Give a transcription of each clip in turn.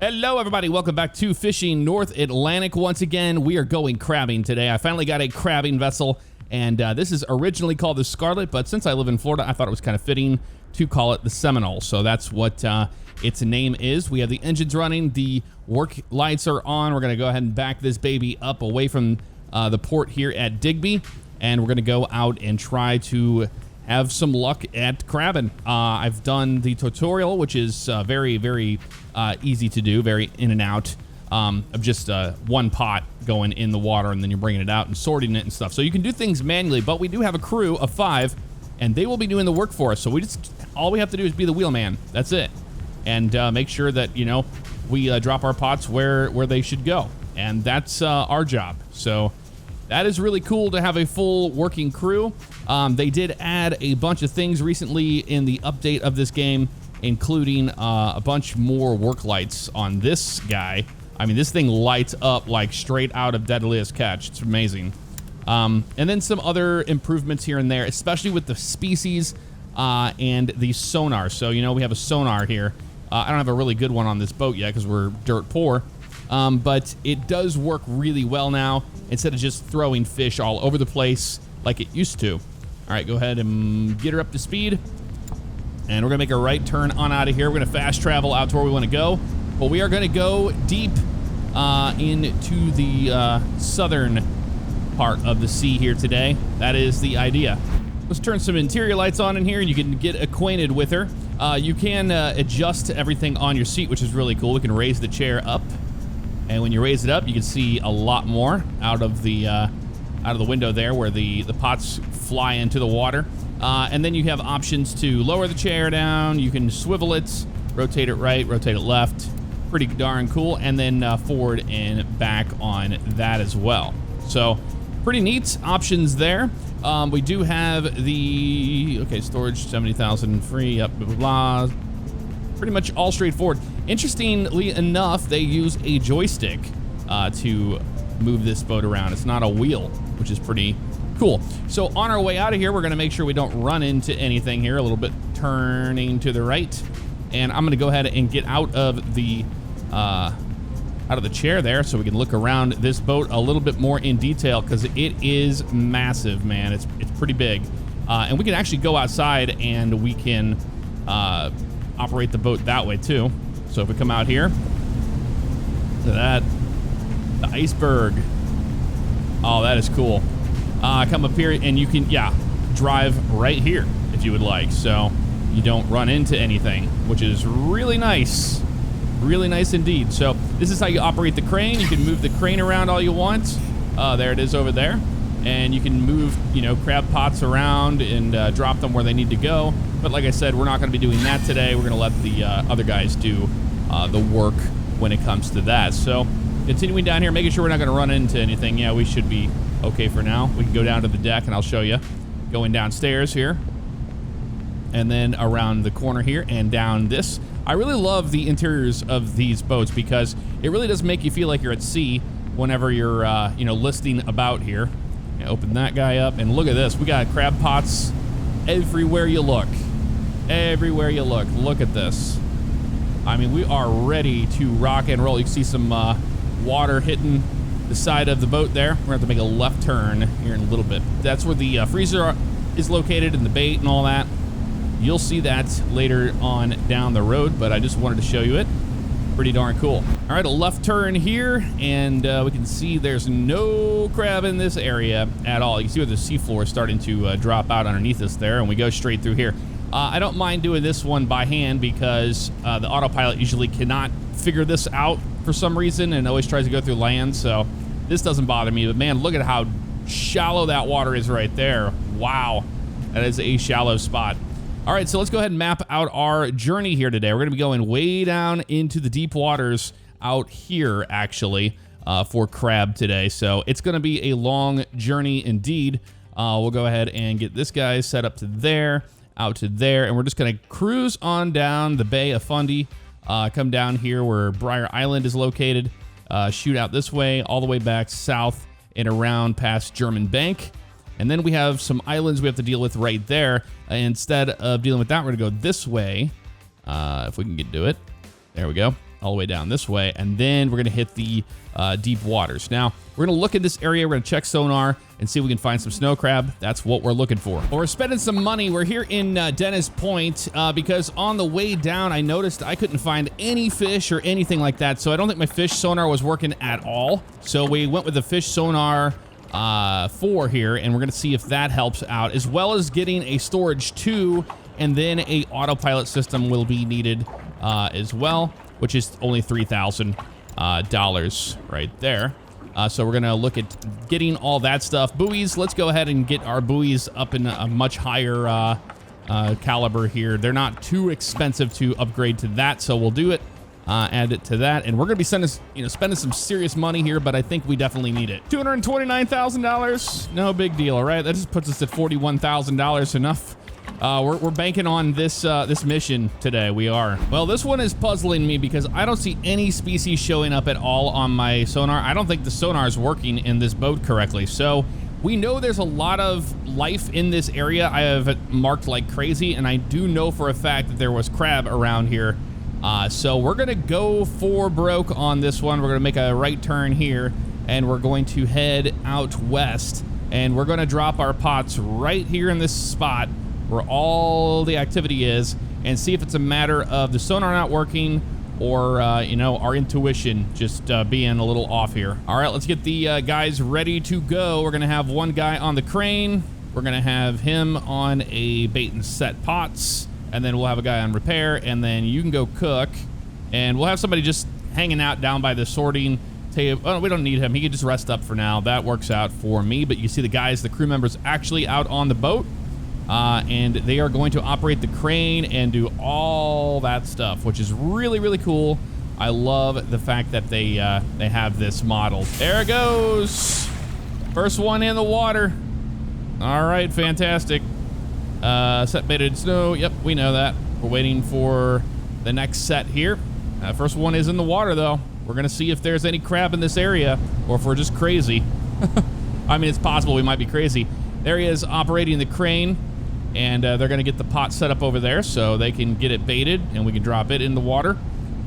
Hello, everybody. Welcome back to Fishing North Atlantic. Once again, we are going crabbing today. I finally got a crabbing vessel, and this is originally called the Scarlet, but since I live in Florida, I thought it was kind of fitting to call it the Seminole. So that's what its name is. We have the engines running. The work lights are on. We're going to go ahead and back this baby up away from the port here at Digby, and we're going to go out and try to have some luck at crabbing. I've done the tutorial, which is very, very easy to do, very in and out, of just one pot going in the water, and then you're bringing it out and sorting it and stuff. So you can do things manually, but we do have a crew of 5, and they will be doing the work for us. So all we have to do is be the wheelman. That's it. And make sure that, you know, we drop our pots where they should go. And that's our job. So that is really cool to have a full working crew. They did add a bunch of things recently in the update of this game, including a bunch more work lights on this guy. I mean, this thing lights up like straight out of Deadliest catch. It's amazing. And then some other improvements here and there, especially with the species and the sonar. So, you know, we have a sonar here. I don't have a really good one on this boat yet because we're dirt poor. But it does work really well now, instead of just throwing fish all over the place like it used to. All right, go ahead and get her up to speed. And we're gonna make a right turn on out of here. We're gonna fast travel out to where we wanna go. But we are gonna go deep into the southern part of the sea here today. That is the idea. Let's turn some interior lights on in here and you can get acquainted with her. You can adjust everything on your seat, which is really cool. We can raise the chair up. And when you raise it up, you can see a lot more out of the window there where the pots fly into the water. And then you have options to lower the chair down. You can swivel it, rotate it right, rotate it left. Pretty darn cool. And then forward and back on that as well. So pretty neat options there. We do have the, okay, storage 70,000 free, up, blah, blah, blah. Pretty much all straightforward. Interestingly enough, they use a joystick to move this boat around. It's not a wheel, which is pretty cool. So on our way out of here, we're gonna make sure we don't run into anything here. A little bit turning to the right. And I'm gonna go ahead and get out of the chair there so we can look around this boat a little bit more in detail, because it is massive, man. It's pretty big. And we can actually go outside and we can operate the boat that way too. So if we come out here to that, the iceberg. Oh, that is cool. Come up here and you can, yeah, drive right here if you would like. So you don't run into anything, which is really nice. Really nice indeed. So this is how you operate the crane. You can move the crane around all you want. There it is over there. And you can move, you know, crab pots around and drop them where they need to go. But like I said, we're not going to be doing that today. We're going to let the other guys do the work when it comes to that. So continuing down here, making sure we're not going to run into anything. Yeah, we should be okay for now. We can go down to the deck and I'll show you. Going downstairs here. And then around the corner here and down this. I really love the interiors of these boats because it really does make you feel like you're at sea whenever you're, you know, listing about here. Open that guy up and look at this. We got crab pots everywhere you look. Everywhere you look. Look at this. I mean, we are ready to rock and roll. You can see some water hitting the side of the boat there. We're going to have to make a left turn here in a little bit. That's where the freezer is located and the bait and all that. You'll see that later on down the road, but I just wanted to show you it. Pretty darn cool. All right, a left turn here, and we can see there's no crab in this area at all. You can see where the seafloor is starting to drop out underneath us there, and we go straight through here. I don't mind doing this one by hand because the autopilot usually cannot figure this out for some reason and always tries to go through land, so this doesn't bother me. But man, look at how shallow that water is right there. Wow, that is a shallow spot. All right, so let's go ahead and map out our journey here today. We're going to be going way down into the deep waters out here, actually, for crab today. So it's going to be a long journey indeed. We'll go ahead and get this guy set up to there, out to there, and we're just going to cruise on down the Bay of Fundy, come down here where Briar Island is located, shoot out this way, all the way back south and around past German Bank. And then we have some islands we have to deal with right there. Instead of dealing with that, we're gonna go this way. If we can do it. There we go. all the way down this way, and then we're gonna hit the deep waters. Now, we're gonna look at this area, we're gonna check sonar and see if we can find some snow crab. That's what we're looking for. Well, we're spending some money. We're here in Dennis Point because on the way down, I noticed I couldn't find any fish or anything like that, so I don't think my fish sonar was working at all. So we went with the fish sonar 4 here, and we're gonna see if that helps out, as well as getting a storage 2, and then a autopilot system will be needed as well, which is only $3,000 right there. So we're gonna look at getting all that stuff. Buoys, let's go ahead and get our buoys up in a much higher caliber here. They're not too expensive to upgrade to that, so we'll do it. Add it to that, and we're gonna be spending some serious money here, but I think we definitely need it. $229,000, no big deal, all right? That just puts us at $41,000, enough. We're banking on this this mission today. We are. Well, this one is puzzling me because I don't see any species showing up at all on my sonar. I don't think the sonar is working in this boat correctly. So we know there's a lot of life in this area. I have it marked like crazy, and I do know for a fact that there was crab around here. So we're gonna go for broke on this one. We're gonna make a right turn here, and we're going to head out west, and we're gonna drop our pots right here in this spot where all the activity is, and see if it's a matter of the sonar not working or our intuition just being a little off here. All right, let's get the guys ready to go. We're gonna have one guy on the crane, we're gonna have him on a bait and set pots, and then we'll have a guy on repair, and then you can go cook, and we'll have somebody just hanging out down by the sorting table. Oh, we don't need him, he can just rest up for now. That works out for me. But you see the guys, the crew members, actually out on the boat, and they are going to operate the crane and do all that stuff, which is really, really cool. I love the fact that they have this model. There it goes, first one in the water. All right, fantastic. Set baited snow. Yep, we know that. We're waiting for the next set here. First one is in the water, though. We're gonna see if there's any crab in this area, or if we're just crazy. I mean, it's possible we might be crazy. There he is operating the crane, and they're gonna get the pot set up over there so they can get it baited, and we can drop it in the water.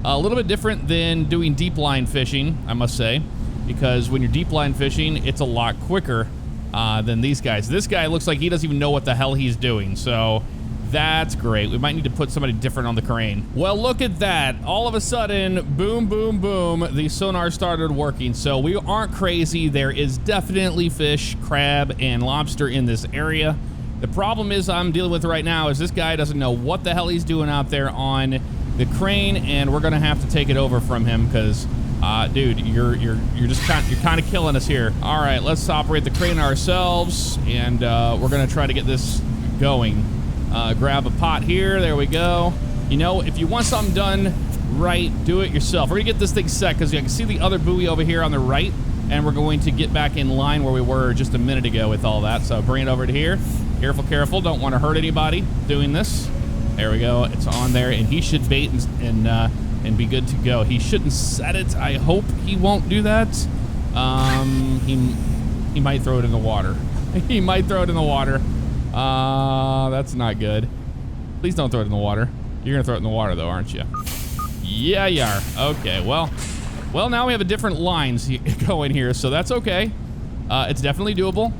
A little bit different than doing deep line fishing, I must say, because when you're deep line fishing, it's a lot quicker than these guys. This guy looks like he doesn't even know what the hell he's doing, so that's great. We might need to put somebody different on the crane. Well, look at that. All of a sudden, boom, boom, boom, the sonar started working. So we aren't crazy. There is definitely fish, crab, and lobster in this area. The problem is I'm dealing with right now is this guy doesn't know what the hell he's doing out there on the crane, and we're gonna have to take it over from him because dude, you're kind of killing us here. All right, let's operate the crane ourselves, and we're gonna try to get this going. Grab a pot here. There we go. You know, if you want something done right, do it yourself. We're gonna get this thing set because you can see the other buoy over here on the right, and we're going to get back in line where we were just a minute ago with all that. So bring it over to here. Careful, careful. Don't want to hurt anybody doing this. There we go. It's on there, and he should bait and be good to go. He shouldn't set it. I hope he won't do that. He might throw it in the water. He might throw it in the water. That's not good. Please don't throw it in the water. You're gonna throw it in the water though, aren't you? Yeah, you are. Okay, well, now we have a different lines going here, so that's okay. It's definitely doable.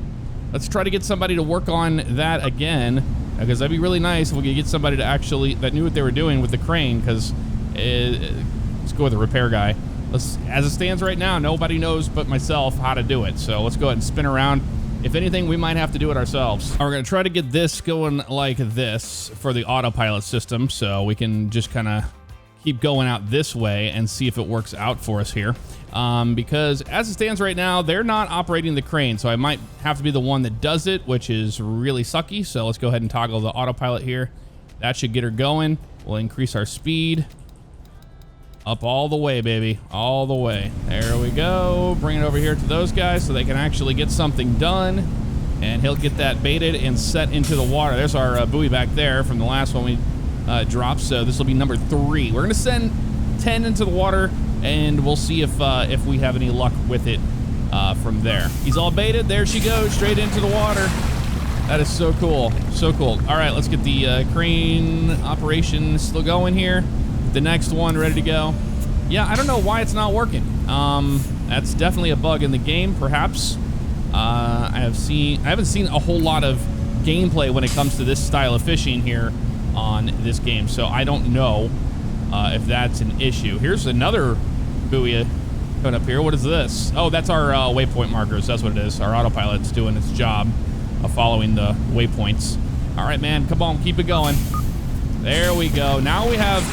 Let's try to get somebody to work on that again, because that'd be really nice if we could get somebody to actually that knew what they were doing with the crane, because let's go with the repair guy. As it stands right now, nobody knows but myself how to do it, so let's go ahead and spin around. If anything, we might have to do it ourselves. We're gonna try to get this going like this for the autopilot system, so we can just kind of keep going out this way and see if it works out for us here. Because as it stands right now, they're not operating the crane, so I might have to be the one that does it, which is really sucky. So let's go ahead and toggle the autopilot here. That should get her going. We'll increase our speed. Up all the way, baby. All the way. There we go. Bring it over here to those guys so they can actually get something done. And he'll get that baited and set into the water. There's our buoy back there from the last one we dropped. So this will be number 3. We're going to send 10 into the water, and we'll see if we have any luck with it from there. He's all baited. There she goes, straight into the water. That is so cool. So cool. All right, let's get the crane operation still going here. The next one ready to go. Yeah, I don't know why it's not working. That's definitely a bug in the game, perhaps. I haven't seen a whole lot of gameplay when it comes to this style of fishing here on this game, so I don't know if that's an issue. Here's another buoy coming up here. What is this? Oh, that's our waypoint markers. That's what it is. Our autopilot's doing its job of following the waypoints. All right, man, come on, keep it going. There we go. Now we have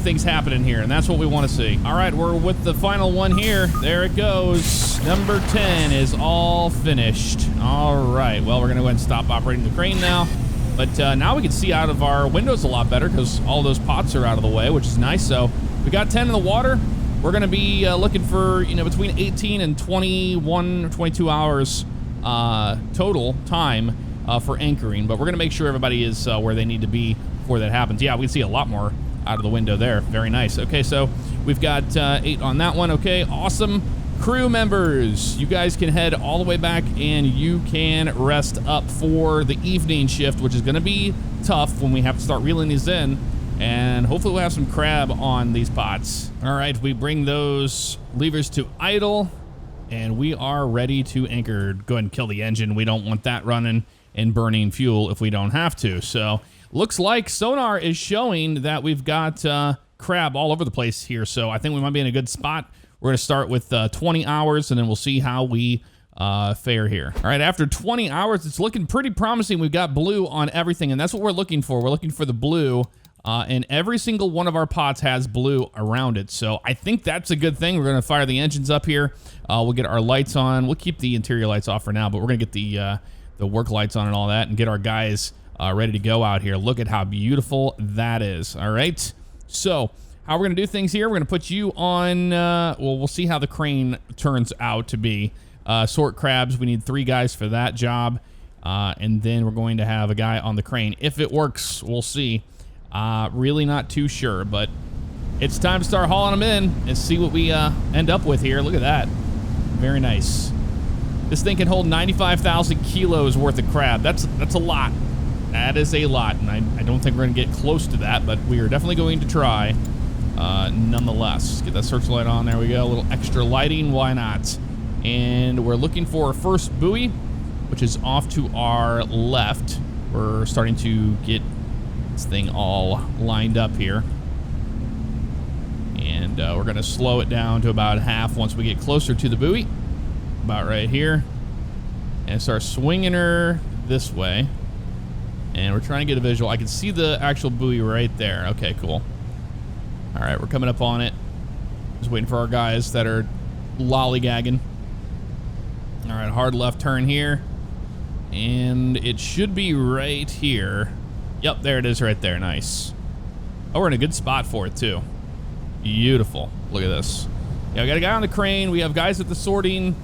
things happening here, and that's what we want to see. All right, we're with the final one here. There it goes. Number 10 is all finished. All right, well, we're gonna go ahead and stop operating the crane now, but now we can see out of our windows a lot better because all those pots are out of the way, which is nice. So we got 10 in the water. We're gonna be looking for, you know, between 18 and 21 or 22 hours total time for anchoring, but we're gonna make sure everybody is where they need to be before that happens. Yeah, we can see a lot more out of the window there. Very nice. Okay, so we've got 8 on that one. Okay, awesome. Crew members, you guys can head all the way back and you can rest up for the evening shift, which is going to be tough when we have to start reeling these in, and hopefully we'll have some crab on these pots. All right, we bring those levers to idle and we are ready to anchor. Go ahead and kill the engine. We don't want that running and burning fuel if we don't have to. So looks like sonar is showing that we've got crab all over the place here, so I think we might be in a good spot. We're going to start with 20 hours, and then we'll see how we fare here. All right, after 20 hours, it's looking pretty promising. We've got blue on everything, and that's what we're looking for. We're looking for the blue, and every single one of our pots has blue around it, so I think that's a good thing. We're going to fire the engines up here. We'll get our lights on. We'll keep the interior lights off for now, but we're going to get the work lights on and all that and get our guys ready to go out here. Look at how beautiful that is. All right, so how we're gonna do things here, we're gonna put you on, well, we'll see how the crane turns out to be. Sort crabs, we need 3 guys for that job, and then we're going to have a guy on the crane. If it works, we'll see. Really not too sure, but it's time to start hauling them in and see what we end up with here. Look at that, very nice. This thing can hold 95,000 kilos worth of crab. That's a lot. That is a lot, and I don't think we're gonna get close to that, but we are definitely going to try. Nonetheless, get that searchlight on. There we go. A little extra lighting. Why not? And we're looking for our first buoy, which is off to our left. We're starting to get this thing all lined up here. And we're going to slow it down to about half once we get closer to the buoy. About right here. And start swinging her this way. And we're trying to get a visual. I can see the actual buoy right there. Okay, cool. All right, we're coming up on it. Just waiting for our guys that are lollygagging. All right, hard left turn here. And it should be right here. Yep, there it is right there. Nice. Oh, we're in a good spot for it, too. Beautiful. Look at this. Yeah, we got a guy on the crane. We have guys at the sorting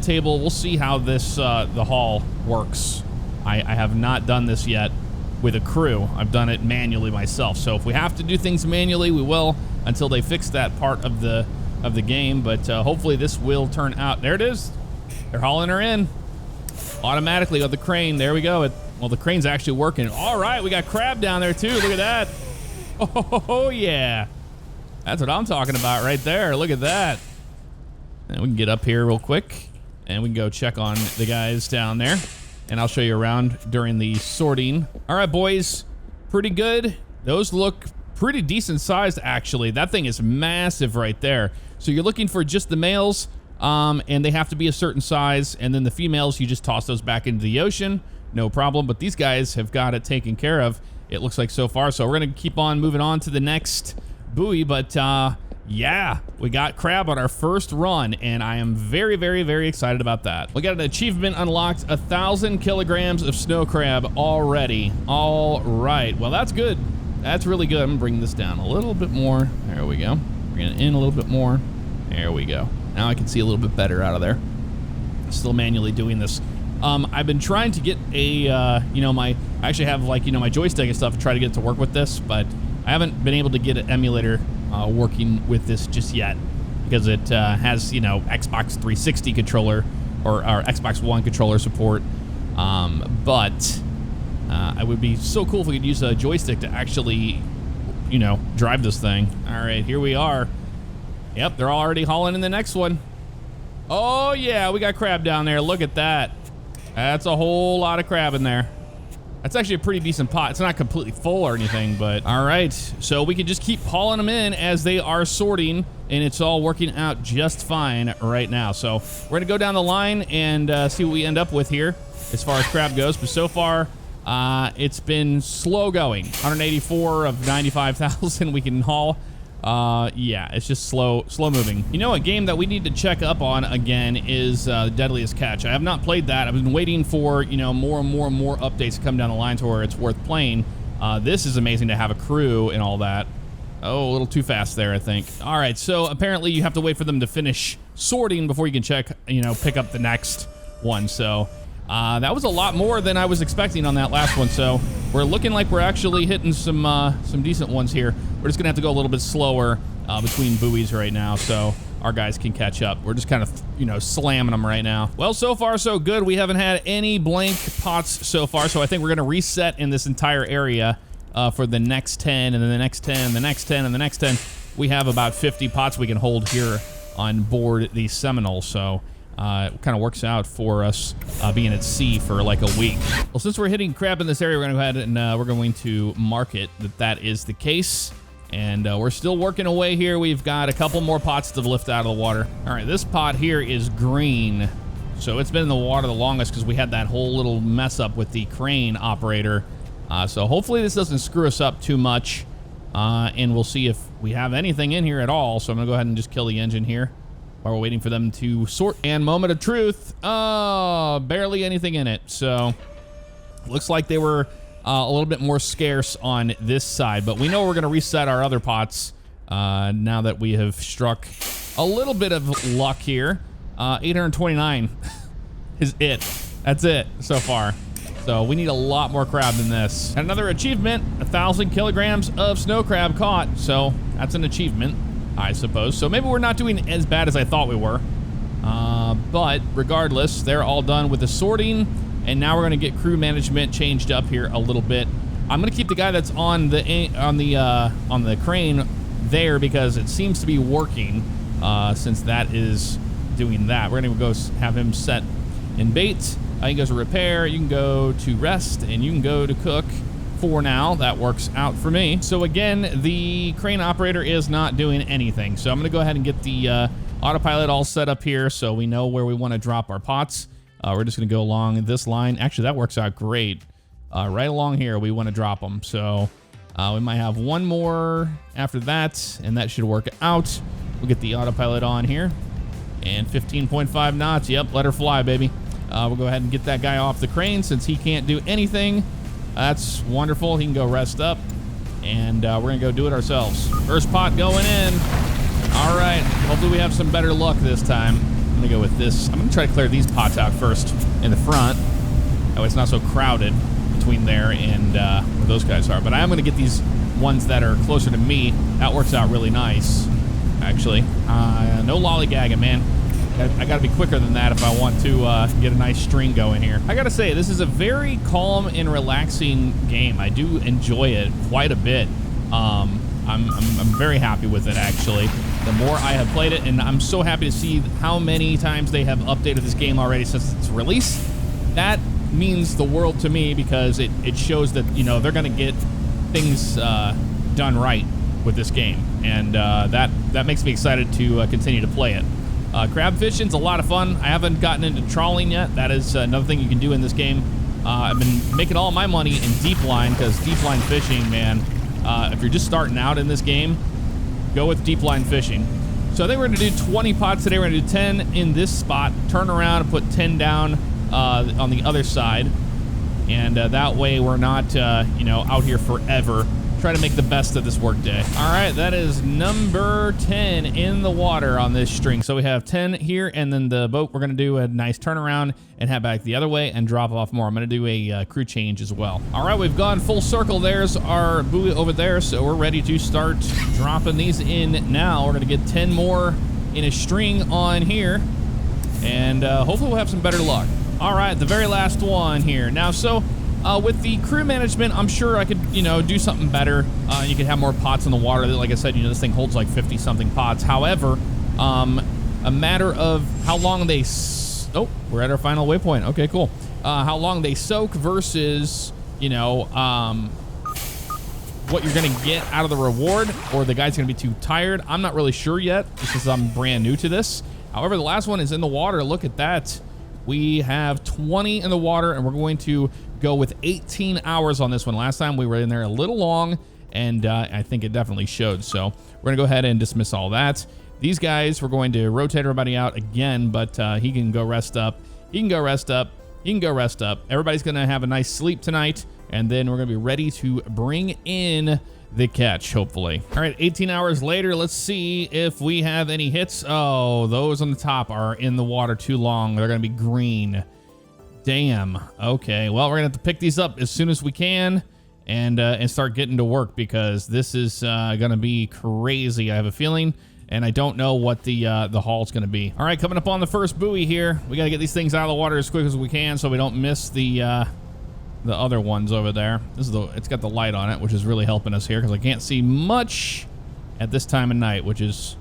table. We'll see how this the haul works. I have not done this yet with a crew. I've done it manually myself. So if we have to do things manually, we will until they fix that part of the game. But hopefully this will turn out. There it is. They're hauling her in automatically with the crane. There we go. Well, the crane's actually working. All right, we got crab down there too. Look at that. Oh yeah. That's what I'm talking about right there. Look at that. And we can get up here real quick and we can go check on the guys down there. And I'll show you around during the sorting. All right, boys, pretty good. Those look pretty decent sized, actually. That thing is massive right there. So you're looking for just the males, and they have to be a certain size. And then the females, you just toss those back into the ocean. No problem. But these guys have got it taken care of, it looks like so far. So we're going to keep on moving on to the next buoy. But yeah, we got crab on our first run, and I am very, very, very excited about that. We got an achievement unlocked, 1,000 kilograms of snow crab already. All right, well, that's good. That's really good. I'm gonna bring this down a little bit more. There we go. Bring it in a little bit more. There we go. Now I can see a little bit better out of there. Still manually doing this. I've been trying to get a, I actually have like, my joystick and stuff to try to get it to work with this, but I haven't been able to get an emulator working with this just yet because it has, Xbox 360 controller or Xbox One controller support. But it would be so cool if we could use a joystick to actually, drive this thing. All right, here we are. Yep, they're already hauling in the next one. Oh yeah, we got crab down there. Look at that. That's a whole lot of crab in there. That's actually a pretty decent pot. It's not completely full or anything, but all right. So we can just keep hauling them in as they are sorting, and it's all working out just fine right now. So we're gonna go down the line and see what we end up with here as far as crab goes. But so far, it's been slow going. 184 of 95,000 we can haul. Yeah, it's just slow moving. You know, a game that we need to check up on again is Deadliest Catch. I have not played that. I've been waiting for, you know, more and more updates to come down the line to where it's worth playing. This is amazing to have a crew and all that. Oh, a little too fast there, I think. All right, so apparently you have to wait for them to finish sorting before you can check, you know, pick up the next one. So that was a lot more than I was expecting on that last one. So we're looking like we're actually hitting some decent ones here. We're just gonna have to go a little bit slower between buoys right now, so our guys can catch up. We're just kind of, you know, slamming them right now. Well, so far so good. We haven't had any blank pots so far, so I think we're gonna reset in this entire area for the next 10, and then the next 10, the next 10, and the next 10. We have about 50 pots we can hold here on board the Seminole, so it kind of works out for us being at sea for like a week. Well, since we're hitting crab in this area, we're gonna go ahead and we're going to mark it that is the case. And we're still working away here. We've got a couple more pots to lift out of the water. All right, this pot here is green. So it's been in the water the longest because we had that whole little mess up with the crane operator. So hopefully this doesn't screw us up too much. And we'll see if we have anything in here at all. So I'm gonna go ahead and just kill the engine here while we're waiting for them to sort. And moment of truth, oh, barely anything in it. So looks like they were a little bit more scarce on this side, but we know we're gonna reset our other pots now that we have struck a little bit of luck here. 829 is it. That's it so far. So we need a lot more crab than this. And another achievement, 1,000 kilograms of snow crab caught. So that's an achievement, I suppose. So maybe we're not doing as bad as I thought we were. But regardless, they're all done with the sorting. And now we're gonna get crew management changed up here a little bit. I'm gonna keep the guy that's on the crane there because it seems to be working since that is doing that. We're gonna go have him set in bait. You can go to repair, you can go to rest, and you can go to cook. For now, that works out for me. So again, the crane operator is not doing anything. So I'm gonna go ahead and get the autopilot all set up here so we know where we wanna drop our pots. We're just gonna go along this line. Actually, that works out great. Right along here, we wanna drop them. So we might have one more after that, and that should work out. We'll get the autopilot on here. And 15.5 knots, yep, let her fly, baby. We'll go ahead and get that guy off the crane since he can't do anything. That's wonderful, he can go rest up. And we're gonna go do it ourselves. First pot going in. All right, hopefully we have some better luck this time. I'm gonna go with this. I'm gonna try to clear these pots out first in the front. That way it's not so crowded between there and where those guys are. But I am gonna get these ones that are closer to me. That works out really nice, actually. No lollygagging, man. I gotta be quicker than that if I want to get a nice string going here. I gotta say, this is a very calm and relaxing game. I do enjoy it quite a bit. I'm very happy with it, actually. The more I have played it, and I'm so happy to see how many times they have updated this game already since its release. That means the world to me because it shows that, you know, they're gonna get things done right with this game, and that makes me excited to continue to play it. Crab fishing's a lot of fun. I haven't gotten into trawling yet. That is another thing you can do in this game. I've been making all my money in deep line because deep line fishing, man, if you're just starting out in this game, go with deep line fishing. So I think we're gonna do 20 pots today. We're gonna do 10 in this spot, turn around and put 10 down on the other side. And that way we're not, you know, out here forever. Try to make the best of this work day. All right, that is number 10 in the water on this string. So we have 10 here, and then the boat, we're gonna do a nice turnaround and head back the other way and drop off more. I'm gonna do a crew change as well. All right, we've gone full circle. There's our buoy over there, so we're ready to start dropping these in now. We're gonna get 10 more in a string on here, and hopefully we'll have some better luck. All right, the very last one here. Now, so With the crew management, I'm sure I could, you know, do something better. You could have more pots in the water. Like I said, you know, this thing holds like 50-something pots. However, a matter of how long they... Oh, we're at our final waypoint. Okay, cool. How long they soak versus, you know, what you're going to get out of the reward, or the guy's going to be too tired. I'm not really sure yet, because I'm brand new to this. However, the last one is in the water. Look at that. We have 20 in the water, and we're going to go with 18 hours on this one. Last time we were in there a little long, and I think it definitely showed. So we're going to go ahead and dismiss all that. These guys, we're going to rotate everybody out again, but he can go rest up. He can go rest up. He can go rest up. Everybody's going to have a nice sleep tonight, and then we're going to be ready to bring in the catch, hopefully. All right, 18 hours later, let's see if we have any hits. Oh, those on the top are in the water too long. They're going to be green. Damn. Okay, well, we're going to have to pick these up as soon as we can and start getting to work, because this is going to be crazy, I have a feeling. And I don't know what the haul's going to be. All right, coming up on the first buoy here. We got to get these things out of the water as quick as we can so we don't miss the other ones over there. This is it's got the light on it, which is really helping us here, because I can't see much at this time of night, which is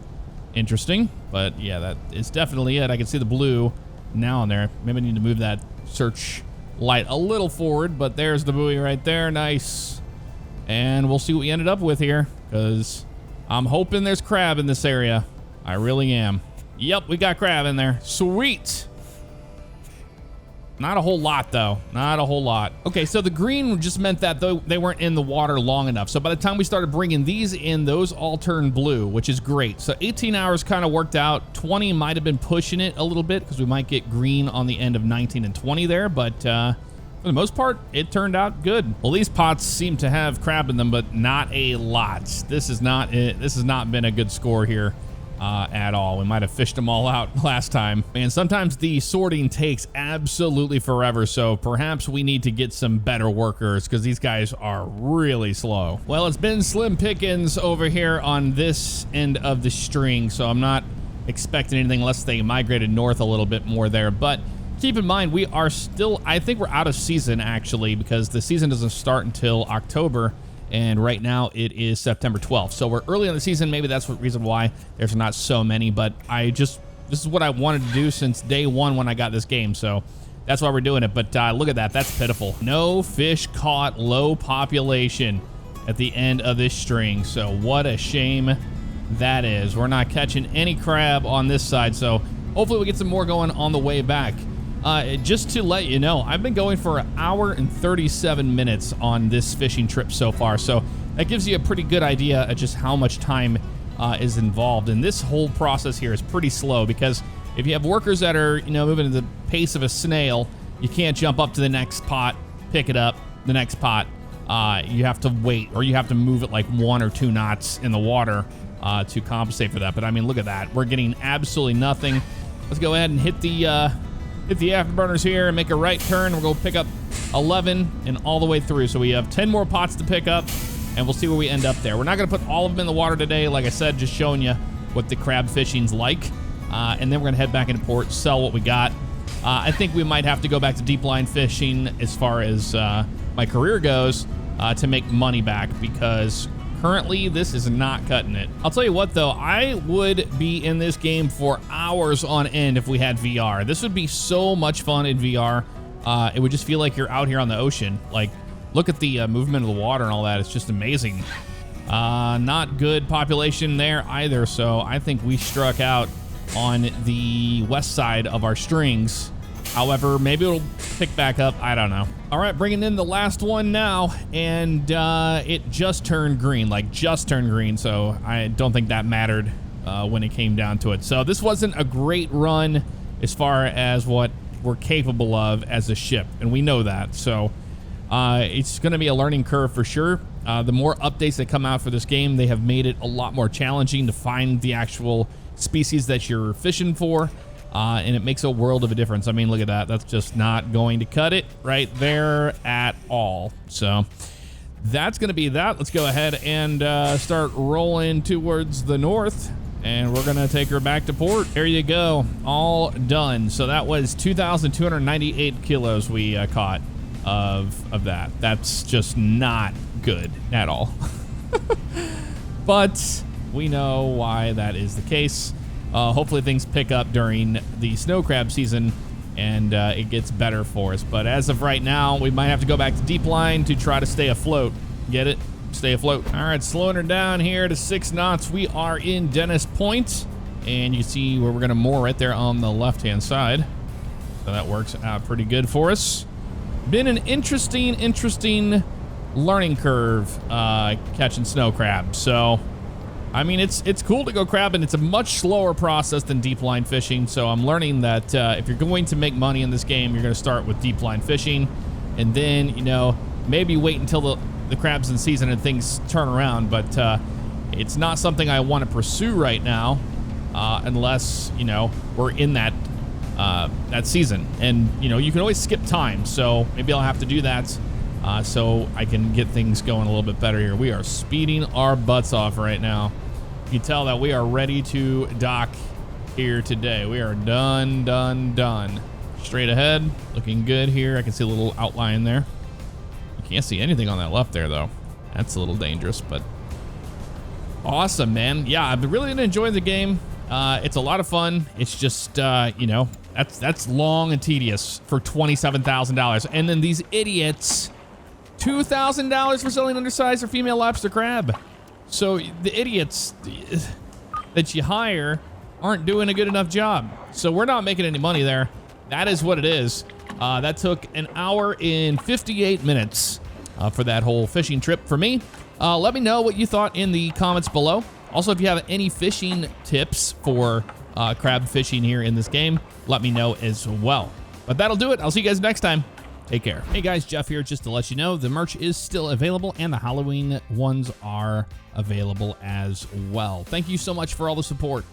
interesting. But yeah, that is definitely it. I can see the blue now on there. Maybe I need to move that search light a little forward, but there's the buoy right there. Nice. And we'll see what we ended up with here, because I'm hoping there's crab in this area. I really am. Yep, we got crab in there. Sweet. Not a whole lot, though. Not a whole lot. Okay, so the green just meant that they weren't in the water long enough. So by the time we started bringing these in, those all turned blue, which is great. So 18 hours kind of worked out. 20 might have been pushing it a little bit, because we might get green on the end of 19 and 20 there. But for the most part, it turned out good. Well, these pots seem to have crab in them, but not a lot. This is not it. This has not been a good score here at all. We might have fished them all out last time. And sometimes the sorting takes absolutely forever, so perhaps we need to get some better workers, because these guys are really slow. Well, it's been slim pickings over here on this end of the string, so I'm not expecting anything unless they migrated north a little bit more there. But keep in mind, we are still, I think we're out of season, actually, because the season doesn't start until October, and right now it is September 12th. So we're early in the season. Maybe that's the reason why there's not so many, but this is what I wanted to do since day one when I got this game, so that's why we're doing it. But look at that. That's pitiful. No fish caught, low population at the end of this string, so what a shame that is. We're not catching any crab on this side, so hopefully we get some more going on the way back. Just to let you know, I've been going for 1 hour and 37 minutes on this fishing trip so far, so that gives you a pretty good idea of just how much time is involved. And this whole process here is pretty slow, because if you have workers that are, you know, moving at the pace of a snail, you can't jump up to the next pot, pick it up, the next pot. You have to wait, or you have to move it like 1 or 2 knots in the water to compensate for that. But I mean, look at that. We're getting absolutely nothing. Let's go ahead and hit the afterburners here and make a right turn. We're going to pick up 11 and all the way through. So we have 10 more pots to pick up, and we'll see where we end up there. We're not going to put all of them in the water today. Like I said, just showing you what the crab fishing's like. And then we're going to head back into port, sell what we got. I think we might have to go back to deep line fishing as far as my career goes to make money back, because currently this is not cutting it. I'll tell you what, though, I would be in this game for hours on end if we had VR. This would be so much fun in VR. It would just feel like you're out here on the ocean. Like, look at the movement of the water and all that. It's just amazing. Not good population there either, so I think we struck out on the west side of our strings. However, maybe it'll pick back up. I don't know. All right, bringing in the last one now, and it just turned green, like just turned green, so I don't think that mattered when it came down to it. So this wasn't a great run as far as what we're capable of as a ship, and we know that. So it's going to be a learning curve for sure. The more updates that come out for this game, they have made it a lot more challenging to find the actual species that you're fishing for. And it makes a world of a difference. I mean, look at that. That's just not going to cut it right there at all. So that's going to be that. Let's go ahead and start rolling towards the north, and we're going to take her back to port. There you go. All done. So that was 2,298 kilos we caught. of that. That's just not good at all. But we know why that is the case. Hopefully things pick up during the snow crab season and it gets better for us. But as of right now, we might have to go back to deep line to try to stay afloat. Get it? Stay afloat. All right, slowing her down here to 6 knots. We are in Dennis Point, and you see where we're going to moor right there on the left-hand side. So that works out pretty good for us. Been an interesting learning curve catching snow crab. So, I mean, it's cool to go crabbing. It's a much slower process than deep line fishing. So I'm learning that if you're going to make money in this game, you're going to start with deep line fishing, and then, you know, maybe wait until the crab's in season and things turn around. But it's not something I want to pursue right now unless, you know, we're in that season. And, you know, you can always skip time. So maybe I'll have to do that so I can get things going a little bit better here. We are speeding our butts off right now. You can tell that we are ready to dock here today. We are done. Straight ahead, looking good here. I can see a little outline there. Can't see anything on that left there, though. That's a little dangerous, but awesome, man. Yeah, I've been really enjoying the game. It's a lot of fun. It's just, you know, that's long and tedious for $27,000. And then these idiots, $2,000 for selling undersized or female lobster crab. So the idiots that you hire aren't doing a good enough job. So we're not making any money there. That is what it is. That took an hour and 58 minutes for that whole fishing trip for me. Let me know what you thought in the comments below. Also, if you have any fishing tips for crab fishing here in this game, let me know as well. But that'll do it. I'll see you guys next time. Take care. Hey guys, Jeff here, just to let you know, the merch is still available and the Halloween ones are available as well. Thank you so much for all the support.